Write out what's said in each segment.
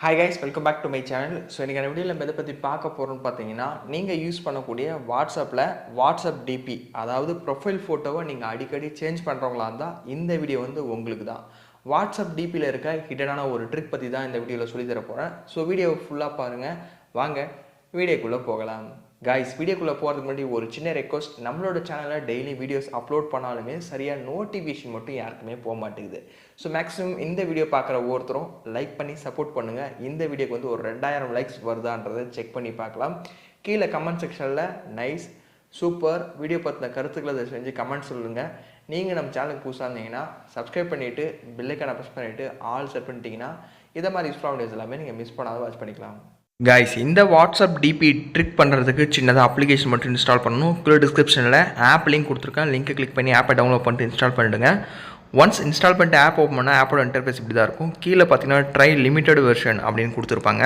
Hi guys, welcome back to my channel. So இன்னைக்கான வீடியோல நம்ம எதை பத்தி பார்க்க போறோம்னு பாத்தீங்கன்னா நீங்க யூஸ் பண்ணக்கூடிய வாட்ஸ்அப்ல வாட்ஸ்அப் டிபி அதாவது ப்ரொஃபைல் போட்டோவை நீங்க அடிக்கடி சேஞ்ச் பண்றவங்களா இருந்தா இந்த வீடியோ வந்து உங்களுக்கு தான். வாட்ஸ்அப் டிபில இருக்க ஹிடனான ஒரு ட்ரிக் பத்தி தான் இந்த வீடியோல சொல்லி தர போறேன். ஸோ வீடியோ ஃபுல்லா பாருங்க. வாங்க வீடியோக்குள்ள போகலாம். கைஸ், வீடியோக்குள்ளே போகிறதுக்கு முன்னாடி ஒரு சின்ன ரெக்வஸ்ட், நம்மளோட சேனலில் டெய்லி வீடியோஸ் அப்லோட் பண்ணாலுமே சரியாக நோட்டிஃபிகேஷன் மட்டும் யாருக்குமே போக மாட்டேங்குது. ஸோ மேக்ஸிமம் இந்த வீடியோ பார்க்குற ஒவ்வொருத்தரும் லைக் பண்ணி சப்போர்ட் பண்ணுங்கள். இந்த வீடியோக்கு வந்து ஒரு 2000 லைக்ஸ் வருதான்றதை செக் பண்ணி பார்க்கலாம். கீழே கமெண்ட் செக்ஷனில் நைஸ், சூப்பர், வீடியோ பற்றின கருத்துக்களை அதை செஞ்சு கமெண்ட் சொல்லுங்கள். நீங்கள் நம்ம சேனலுக்கு புதுசாக இருந்தீங்கன்னா சப்ஸ்கிரைப் பண்ணிவிட்டு பெல்லைக்கான ப்ரெஸ் பண்ணிவிட்டு ஆல் செட் பண்ணிட்டீங்கன்னா இதை மாதிரி யூஸ்ஃபுல்லான வீடியோஸ் எல்லாமே நீங்கள் மிஸ் பண்ணாத வாட்ச் பண்ணிக்கலாம். கைஸ், இந்த வாட்ஸ்அப் டிபி ட்ரிக் பண்ணுறதுக்கு சின்னதாக அப்ளிகேஷன் மட்டும் இன்ஸ்டால் பண்ணணும். கீழே டிஸ்கிரிப்ஷனில் ஆப் லிங்க் கொடுத்துருக்கேன். லிங்க்கை கிளிக் பண்ணி ஆப்பை டவுன்லோட் பண்ணிட்டு இன்ஸ்டால் பண்ணிவிடுங்க. ஒன்ஸ் இன்ஸ்டால் பண்ணிட்டு ஆப் ஓப்பன் பண்ணால் ஆப்போட இன்டர்ஃபேஸ் இப்படி தான் இருக்கும். கீழே பார்த்தீங்கன்னா ட்ரை லிமிட்டட் வெர்ஷன் அப்படின்னு கொடுத்துருப்பாங்க.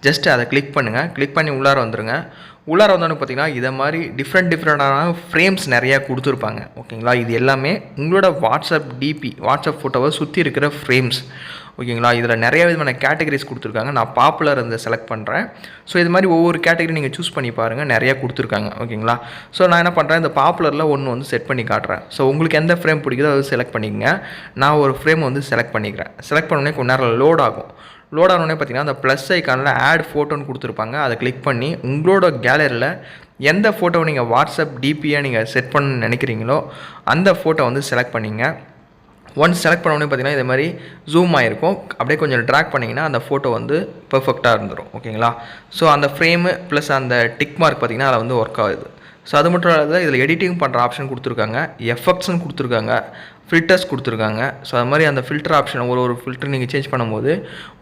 ஜஸ்ட் அதை கிளிக் பண்ணுங்கள். கிளிக் பண்ணி உள்ளார வந்துடுங்க. உள்ளார வந்தோன்னு பார்த்தீங்கன்னா இதை மாதிரி டிஃப்ரெண்ட்டான ஃப்ரேம்ஸ் நிறையா கொடுத்துருப்பாங்க. ஓகேங்களா, இது எல்லாமே உங்களோட வாட்ஸ்அப் டிபி வாட்ஸ்அப் ஃபோட்டோவை சுற்றி இருக்கிற ஃப்ரேம்ஸ். ஓகேங்களா, இதில் நிறைய விதமான கேட்டகரிஸ் கொடுத்துருக்காங்க. நான் பாப்புலர் இந்த செலக்ட் பண்ணுறேன். ஸோ இது மாதிரி ஒவ்வொரு கேட்டகரி நீங்கள் சூஸ் பண்ணி பாருங்கள். நிறையா கொடுத்துருக்காங்க. ஓகேங்களா, ஸோ நான் என்ன பண்ணுறேன், இந்த பாப்புலரில் ஒன்று வந்து செட் பண்ணி காட்டுறேன். ஸோ உங்களுக்கு எந்த ஃப்ரேம் பிடிக்குதோ அதை செலக்ட் பண்ணிக்கங்க. நான் ஒரு ஃப்ரேம் வந்து செலக்ட் பண்ணிக்கிறேன். செலக்ட் பண்ணோடனே கொஞ்ச நேரம் லோட் ஆகும். லோட் ஆனோடனே பார்த்தீங்கன்னா அந்த ப்ளஸ் ஐக்கானில் ஆட் ஃபோட்டோன்னு கொடுத்துருப்பாங்க. அதை கிளிக் பண்ணி உங்களோட கேலரியில் எந்த ஃபோட்டோவை நீங்கள் வாட்ஸ்அப் டிபியாக நீங்கள் செட் பண்ண நினைக்கிறீங்களோ அந்த ஃபோட்டோ வந்து செலக்ட் பண்ணிங்க. ஒன்ஸ் செலக்ட் பண்ணோடனே பார்த்தீங்கன்னா இது மாதிரி ஜூம் ஆகிருக்கும். அப்படியே கொஞ்சம் ட்ராக் பண்ணிங்கன்னா அந்த ஃபோட்டோ வந்து பெர்ஃபெக்டாக இருந்துடும். ஓகேங்களா, ஸோ அந்த ஃப்ரேமு ப்ளஸ் அந்த டிக் மார்க் பார்த்திங்கன்னா அதில் வந்து ஒர்க் ஆகுது. ஸோ அது மட்டும் இல்லாத இதில் எடிட்டிங் பண்ணுற ஆப்ஷன் கொடுத்துருக்காங்க, எஃபெக்ட்ஸ்னு கொடுத்துருக்காங்க, ஃபில்டர்ஸ் கொடுத்துருக்காங்க. ஸோ அது மாதிரி அந்த ஃபில்டர் ஆப்ஷன் ஒரு ஃபில்டர் நீங்கள் சேஞ்ச் பண்ணும்போது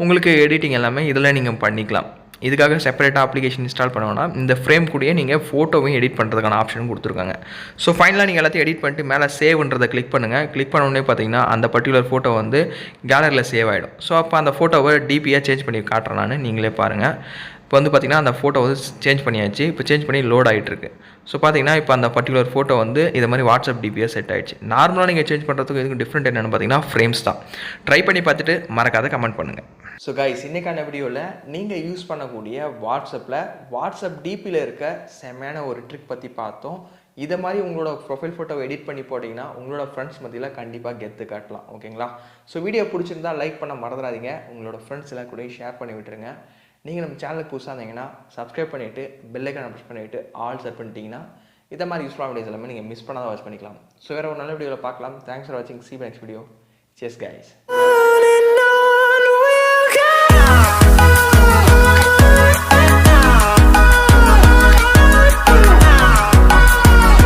உங்களுக்கு எடிட்டிங் எல்லாமே இதில் நீங்கள் பண்ணிக்கலாம். இதுக்காக செப்பரேட்டாக அப்ளிகேஷன் இன்ஸ்டால் பண்ணோன்னா இந்த ஃப்ரேம் கூடயே நீங்கள் ஃபோட்டோவையும் எடிட் பண்ணுறதுக்கான ஆப்ஷன் கொடுத்துருக்காங்க. ஸோ ஃபைனலாக நீங்கள் எல்லாத்தையும் எடிட் பண்ணிட்டு மேலே சேவ்ன்றதை கிளிக் பண்ணுங்கள். கிளிக் பண்ணோடனே பார்த்தீங்கன்னா அந்த பர்டிகுலர் ஃபோட்டோ வந்து கேலரியில் சேவ் ஆகிடும். ஸோ அப்போ அந்த ஃபோட்டோவை டிபியாக சேஞ்ச் பண்ணி காட்டுறேன் நான், நீங்களே பாருங்கள். இப்போ வந்து பார்த்திங்கன்னா அந்த ஃபோட்டோ வந்து சேஞ்ச் பண்ணியாச்சு. இப்போ சேஞ்ச் பண்ணி லோட் ஆகிட்டுருக்கு. ஸோ பார்த்தீங்கன்னா இப்போ அந்த பர்டிகுலர் ஃபோட்டோ வந்து இது மாதிரி வாட்ஸ்அப் டிபியாக செட் ஆகிடுச்சு. நார்மலாக நீங்கள் சேஞ்ச் பண்ணுறதுக்கு இதுக்கு டிஃப்ரெண்ட் என்னென்னு பார்த்தீங்கன்னா ஃப்ரேம்ஸ் தான். ட்ரை பண்ணி பார்த்துட்டு மறக்காத கமெண்ட் பண்ணுங்கள். ஸோ கைஸ், இன்றைக்கான வீடியோவில் நீங்கள் யூஸ் பண்ணக்கூடிய வாட்ஸ்அப் டிபியில் இருக்க செம்மையான ஒரு ட்ரிக் பற்றி பார்த்தோம். இதை மாதிரி உங்களோட ப்ரொஃபைல் ஃபோட்டோவை எடிட் பண்ணி போட்டிங்கன்னா உங்களோட ஃப்ரெண்ட்ஸ் மத்தியில் கண்டிப்பாக கெத்து காட்டலாம். ஓகேங்களா, ஸோ வீடியோ பிடிச்சிருந்தா லைக் பண்ண மறந்துடாதீங்க. உங்களோட ஃப்ரெண்ட்ஸ் எல்லாம் கூட ஷேர் பண்ணி விட்டுருங்க. நீங்கள் நம்ம சேனலுக்கு புதுசாக இருந்தீங்கன்னா சப்ஸ்கிரைப் பண்ணிவிட்டு பெல்லைக்கான ப்ரெஸ் பண்ணிவிட்டு ஆல் செட் பண்ணிட்டீங்கன்னா இதை மாதிரி யூஸ்ஃபுல்லான வீடியோஸ் எல்லாமே நீங்கள் மிஸ் பண்ணாத வாட்ச் பண்ணிக்கலாம். ஸோ வேறு ஒரு நல்ல வீடியோவில் பார்க்கலாம். தேங்க்ஸ் ஃபார் வாட்சிங். See you next video. Cheers guys.